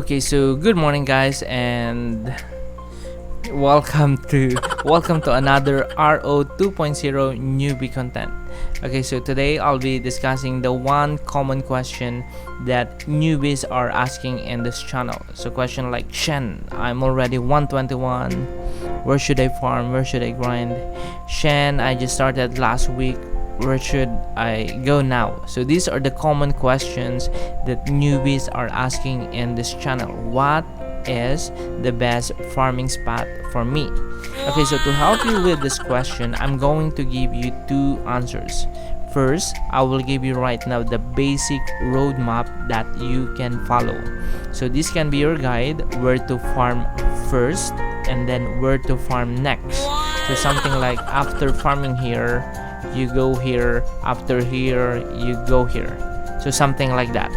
Okay, so good morning, guys, and welcome to another RO 2.0 newbie content. Okay, so today I'll be discussing the one common question that newbies are asking in this channel. So question like, Shen, I'm already 121. Where should I farm? Where should I grind? Shen, I just started last week. Where should I go now? So these are the common questions that newbies are asking in this channel. What is the best farming spot for me? Okay, so to help you with this question, I'm going to give you two answers. First, I will give you right now the basic roadmap that you can follow. So this can be your guide where to farm first and then where to farm next. So something like after farming here, you go here, after here you go here, so something like that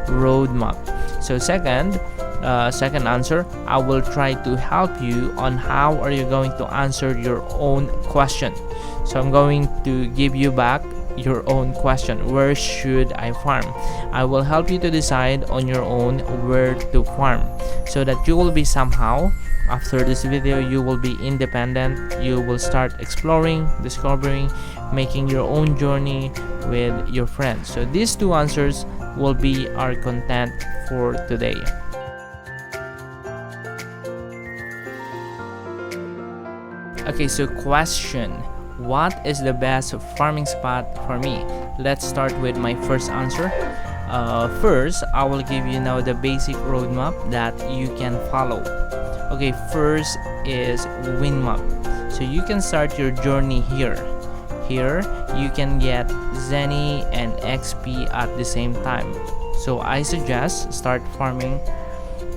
roadmap. So second answer, I will try to help you on how are you going to answer your own question. So I'm going to give you back your own question, where should I farm? I will help you to decide on your own where to farm, so that you will be somehow, after this video, you will be independent. You will start exploring, discovering, making your own journey with your friends. So these two answers will be our content for today. Okay, so question, what is the best farming spot for me? Let's start with my first answer. First, I will give you now the basic roadmap that you can follow. Okay, first is wind map. So you can start your journey here. Here you can get Zenny and XP at the same time. So I suggest start farming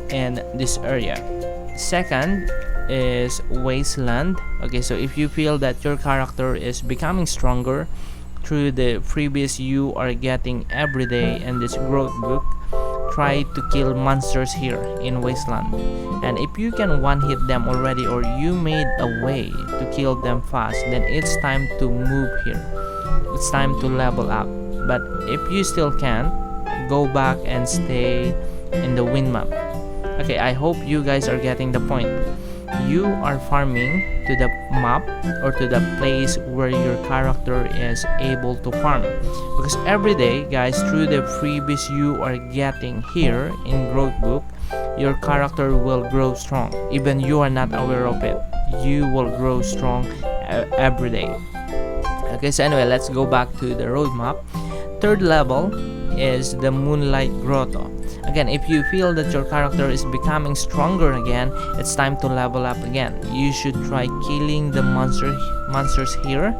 in this area. Second is wasteland. Okay, so if you feel that your character is becoming stronger through the freebies you are getting every day in this growth book, try to kill monsters here in wasteland. And if you can one hit them already, or you made a way to kill them fast, then it's time to move here. It's time to level up. But if you still can't, go back and stay in the wind map. Okay, I hope you guys are getting the point. You are farming to the map or to the place where your character is able to farm, because every day, guys, through the freebies you are getting here in growth book, your character will grow strong. Even you are not aware of it, you will grow strong every day. Okay, so anyway, let's go back to the roadmap. Third level is the moonlight grotto. Again, if you feel that your character is becoming stronger again, it's time to level up again. You should try killing the monsters here,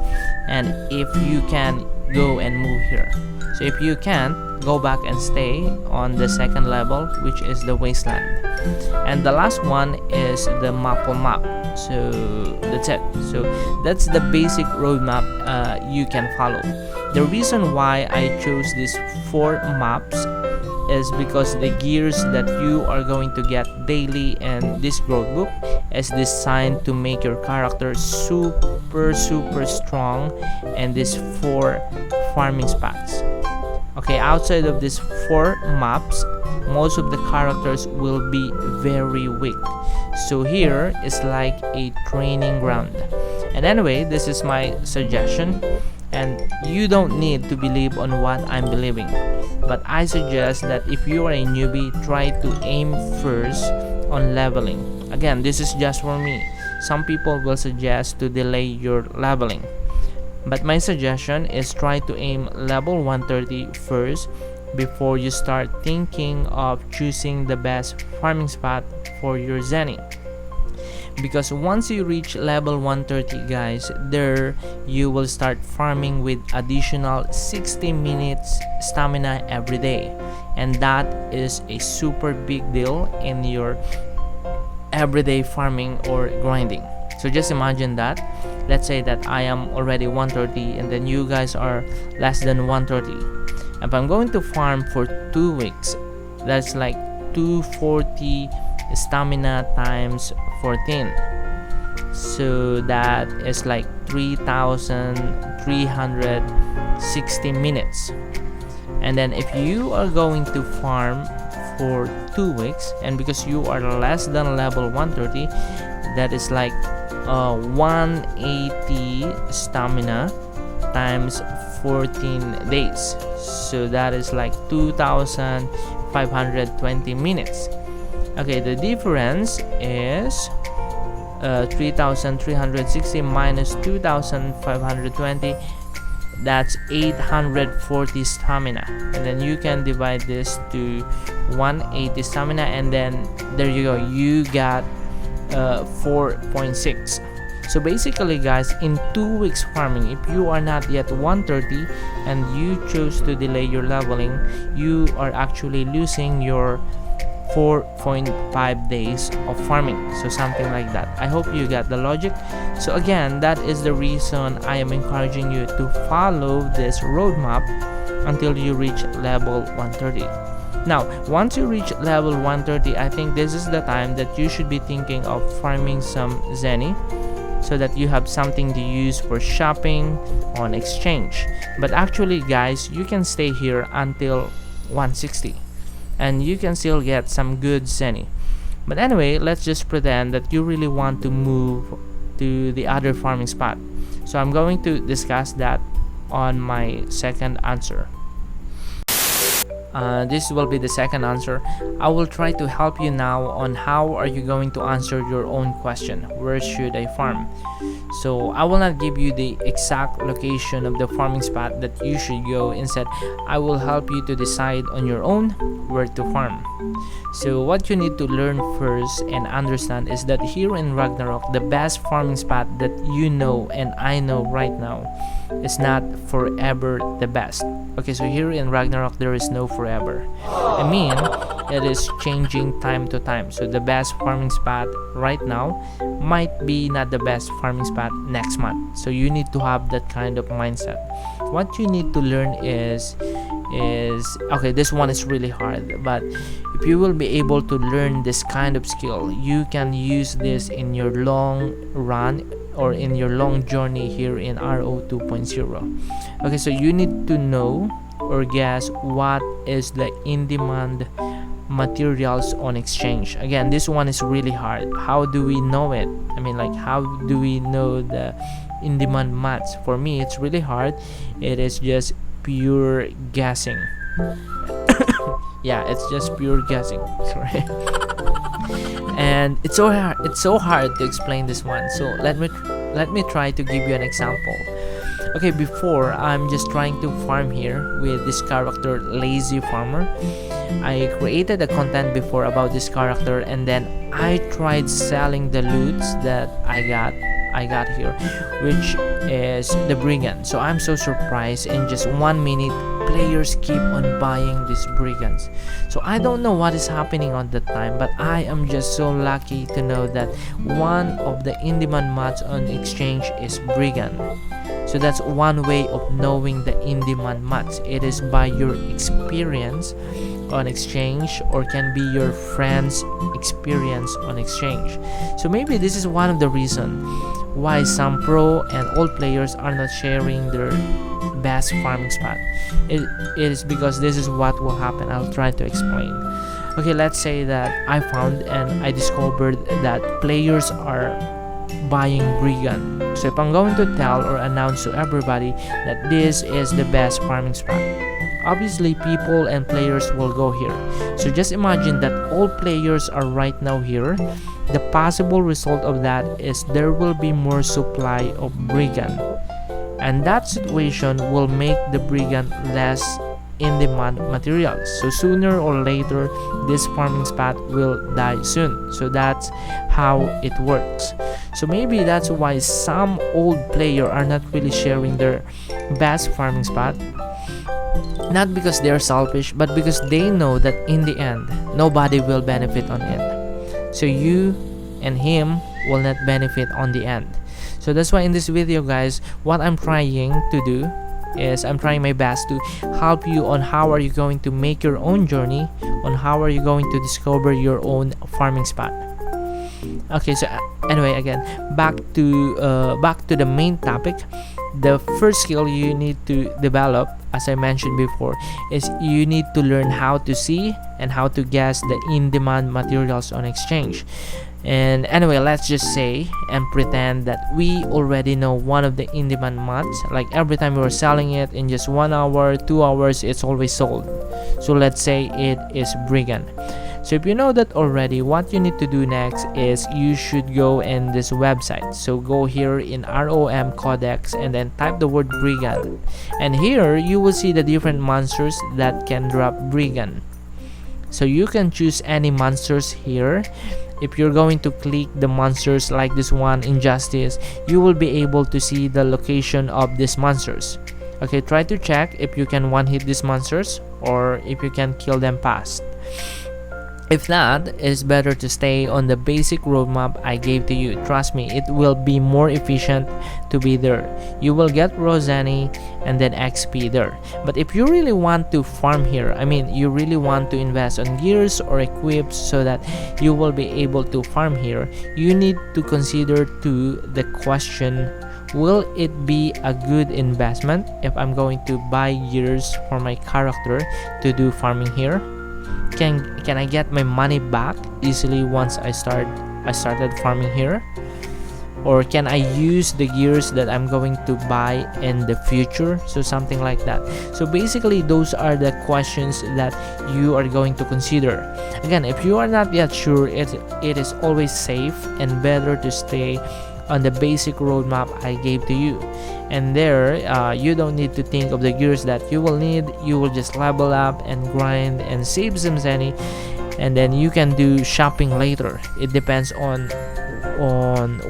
and if you can, go and move here. So if you can't, go back and stay on the second level, which is the wasteland. And the last one is the maple map. So that's it. So that's the basic roadmap you can follow. The reason why I chose these 4 maps is because the gears that you are going to get daily in this growth book is designed to make your character super strong in these 4 farming spots. Okay, outside of these 4 maps, most of the characters will be very weak. So here is like a training ground. And anyway, this is my suggestion, and you don't need to believe on what I'm believing, but I suggest that if you are a newbie, try to aim first on leveling. Again, this is just for me. Some people will suggest to delay your leveling, but my suggestion is try to aim level 130 first before you start thinking of choosing the best farming spot for your Zenny. Because once you reach level 130, guys, there you will start farming with additional 60 minutes stamina every day, and that is a super big deal in your everyday farming or grinding. So just imagine that, let's say that I am already 130 and then you guys are less than 130. If I'm going to farm for 2 weeks, that's like 240 stamina times 14, so that is like 3,360 minutes. And then if you are going to farm for 2 weeks, and because you are less than level 130, that is like 180 stamina times 14 days, so that is like 2520 minutes. Okay, the difference is 3360 minus 2520, that's 840 stamina, and then you can divide this to 180 stamina, and then there you go, you got 4.6. So basically guys, in 2 weeks farming, if you are not yet 130 and you choose to delay your leveling, you are actually losing your 4.5 days of farming, so something like that. I hope you got the logic. So again, that is the reason I am encouraging you to follow this roadmap until you reach level 130. Now once you reach level 130, I think this is the time that you should be thinking of farming some Zenny, so that you have something to use for shopping on exchange. But actually guys, you can stay here until 160 and you can still get some good Zenny. But anyway, let's just pretend that you really want to move to the other farming spot. So I'm going to discuss that on my second answer. This will be the second answer. I will try to help you now on how are you going to answer your own question, where should I farm? So I will not give you the exact location of the farming spot that you should go. Instead, I will help you to decide on your own where to farm. So what you need to learn first and understand is that here in Ragnarok, the best farming spot that you know and I know right now is not forever the best. Okay, so here in Ragnarok there is no forever. I mean, it is changing time to time. So the best farming spot right now might be not the best farming spot next month. So you need to have that kind of mindset. What you need to learn is okay, this one is really hard, but if you will be able to learn this kind of skill, you can use this in your long run or in your long journey here in RO 2.0. Okay, so you need to know or guess what is the in-demand materials on exchange. Again, this one is really hard. How do we know it? I mean, like, how do we know the in-demand mats? For me, it's really hard. It is just pure guessing. Yeah, it's just pure guessing. Sorry. And it's so hard to explain this one. So let me try to give you an example. Okay, before I'm just trying to farm here with this character, Lazy Farmer. I created a content before about this character, and then I tried selling the loots that I got here, which is the brigand. So I'm so surprised, in just 1 minute players keep on buying these brigands. So I don't know what is happening on that time, but I am just so lucky to know that one of the in-demand mods on exchange is brigand. So that's one way of knowing the in-demand mods. It is by your experience on exchange, or can be your friends' experience on exchange. So maybe this is one of the reasons why some pro and old players are not sharing their best farming spot. It is because this is what will happen. I'll try to explain. Okay, let's say that I found and I discovered that players are buying brigand. So if I'm going to tell or announce to everybody that this is the best farming spot, obviously people and players will go here. So just imagine that all players are right now here. The possible result of that is there will be more supply of brigand, and that situation will make the brigand less in-demand materials. So sooner or later this farming spot will die soon. So that's how it works. So maybe that's why some old players are not really sharing their best farming spot. Not because they're selfish, but because they know that in the end, nobody will benefit on it. So you and him will not benefit on the end. So that's why in this video, guys, what I'm trying to do is I'm trying my best to help you on how are you going to make your own journey, on how are you going to discover your own farming spot. Okay, so anyway, again, back to the main topic. the first skill you need to develop, as I mentioned before, is you need to learn how to see and how to guess the in-demand materials on exchange. And anyway, let's just say and pretend that we already know one of the in-demand months. Like every time we're selling it in just 1 hour, 2 hours, it's always sold. So let's say it is Brigand. So if you know that already, what you need to do next is you should go in this website. So go here in ROM Codex and then type the word Brigand. And here you will see the different monsters that can drop Brigand. So you can choose any monsters here. If you're going to click the monsters like this one, Injustice, you will be able to see the location of these monsters. Okay, try to check if you can one-hit these monsters or if you can kill them fast. If not, it's better to stay on the basic roadmap I gave to you. Trust me, it will be more efficient to be there. You will get Rosani and then XP there. But if you really want to farm here, I mean, you really want to invest on gears or equips so that you will be able to farm here, you need to consider to the question, will it be a good investment if I'm going to buy gears for my character to do farming here? Can I get my money back easily once I started farming here? Or can I use the gears that I'm going to buy in the future? So something like that. So basically, those are the questions that you are going to consider. Again, if you are not yet sure, it is always safe and better to stay on the basic roadmap I gave to you. And there, you don't need to think of the gears that you will need. You will just level up and grind and save some zenny, and then you can do shopping later. It depends on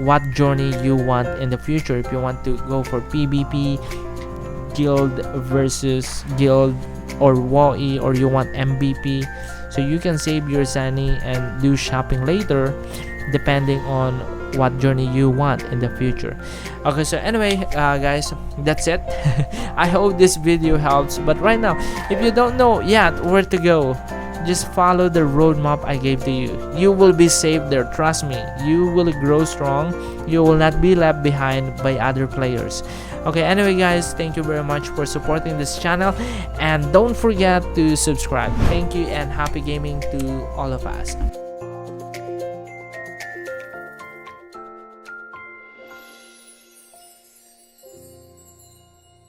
what journey you want in the future. If you want to go for PvP, guild versus guild, or WoE, or you want MVP, so you can save your zenny and do shopping later depending on what journey you want in the future. Okay, so anyway, guys, that's it. I hope this video helps. But right now, if you don't know yet where to go, just follow the roadmap I gave to you. You will be safe there, trust me. You will grow strong. You will not be left behind by other players. Okay, anyway guys, thank you very much for supporting this channel, and don't forget to subscribe. Thank you and happy gaming to all of us.